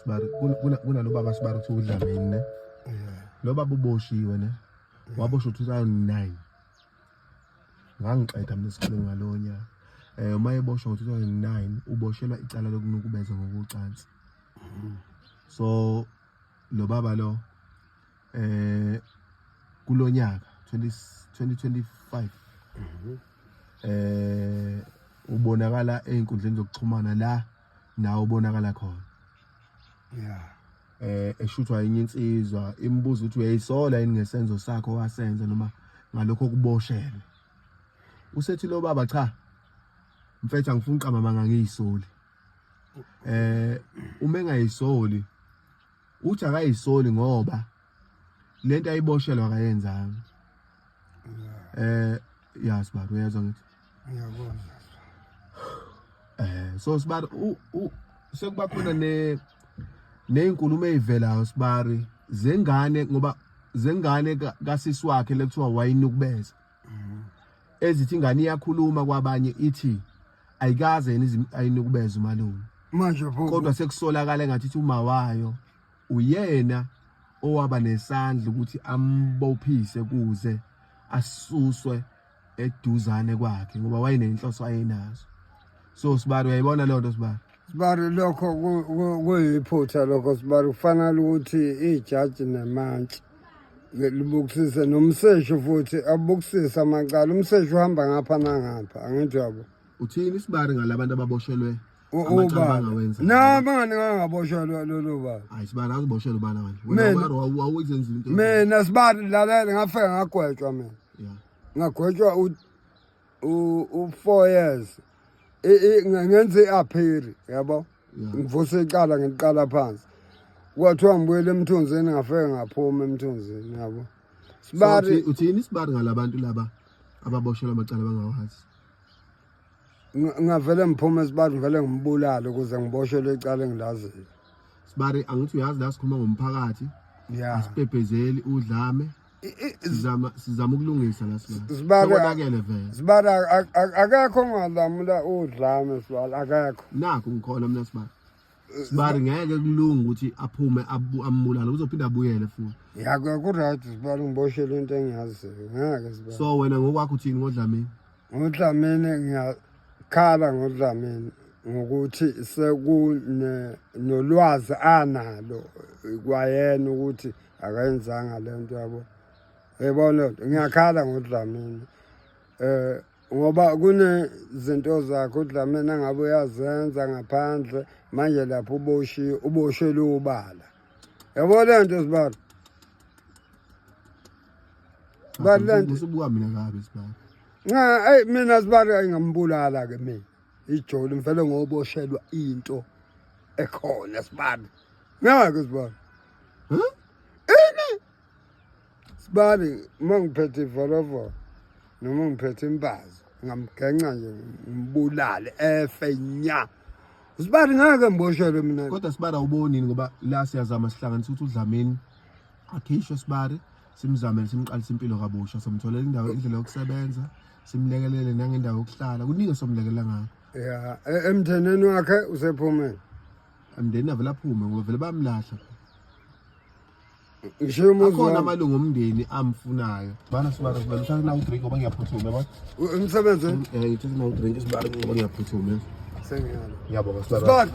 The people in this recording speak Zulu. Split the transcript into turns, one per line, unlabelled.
Sibari kunalo baba Sibari kuthiwa uDlamini ne. Lo baba uboshiwe ne. Waboshwa 2009. Ngangixetha mina esikoleni ngalowo nyaka. Uma eboshwa ngo-2009 uboshelwa icala lokunukubeza ngokucansi. So lo baba lo kulonyaka 2025 ubonakala einkundleni zokuxhumana la nawo ubonakala khona. Eshuthwa inye insizwa imbuza ukuthi uyayisola yini ngesenzo sakho wasenza noma ngalokho okuboshelwe. Usethi lo baba cha mfethu angifuni uqamba manga ngiyisoli. Uma engayisoli uthi akayisoli ngoba lento ayiboshelwa akayenzanga. Sibari uyezwa ngithi.
Ngiyabona.
So Sibari sekuba khona nezinkulumo ezivelayo Sibari zengane ngoba zengane kasisi wakhe lekuthiwa wayinukubeza. Ezithi ingane iyakhuluma kwabanye ithi ayikaze yena ayinukubeza umalume.
Manje
kodwa sekusolakala engathi uma wayo uyena owaba nesandla ukuthi ambophise kuze asuswe eduzane kwakhe ngoba wayenenhloso ayenazo. So Sibari uyayibona lo nto Sibari.
Sibari lokho kuyiphutha lokho Sibari kufanele ukuthi ijaji nemantshi libukisise nomseshi futhi abukisise amacala. Umseshi uhamba ngapha nangapha angithi yabo.
Uthini Sibari ngalabantu ababoshelwe
Uba na manje ngangaboshelwa lo baba.
Hayi Sibari akuboshelwa ubani manje. Wena awuzenza into.
Mina Sibari lalela ngafika ngagwetshwa mina. Ngagwetshwa u4 years. Ngenze iappeal yabo. Ngivuse icala ngiqala phansi. Kwathiwa ngibuyele emthunzini ngafike ngaphuma emthunzini yabo. Sibari
uthini Sibari ngalabantu laba ababoshelwa amacala bangawazi.
Ngavele ngiphume Sibari ngivele ngibulala ukuze ngiboshelwe icala engilaziyo.
Sibari angithi uyazi la sikhuluma ngomphakathi. Asiphephezeli udlame. Sizama ukulungisa la
Sibari
vele.
Sibari akekho ongalamula udlame Sibari akekho.
Nakho ngikhona mina Sibari. Sibari ngeke kulunga ukuthi aphume ambulala uzophinda abuyele futhi.
Ku-right Sibari ngiboshelwe into engiyaziyo. Ngeke Sibari.
So wena ngokwakho uthini ngoDlamini?
ngoDlamini ngiyakhala ngoDlamini ngokuthi nolwazi analo kwayena ukuthi akayenzanga lento yabo. Yabona ngiyakhala ngoDlamini. Ngoba kunezinto zakhe uDlamini angabe uyazenza ngaphandle manje lapho uboshelwe ubala. Yabona lento Sibari. Balento
usubuka mina kabi Sibari.
Mina Sibari ayingambulala ke mina. Ijoli mfele ngoboshelwa into ekhona Sibari. Ngeke Sibari. Sibari mangiphethe ivolovolo noma ngiphethe imbazi ngamgenca nje ngibulale efenya. Sibari ngeke ngiboshelwe mina.
Kodwa Sibari awuboni ngoba la siyazama sihlanganisa ukuthi uDlamini akhishwe Sibari simzamele simqalisa impilo kabusha somtholela indawo indlela yokusebenza simlekelele nangendawo yokuhlala kuningi somlekelela ngakho.
Emtheneni wakhe usephumile.
Emndeni avela aphume ngoba vele bamlahla.
Ngisho
khona amalungu omndeni amfunayo. Bana Sibari vele uthatha na udrink ngoba ngiyaphuthuma yabona.
Umsebenzi
Ngithatha na udrink Sibari ngoba ngiyaphuthuma.
Sengiyalo.
Ngiyabonga Sibari.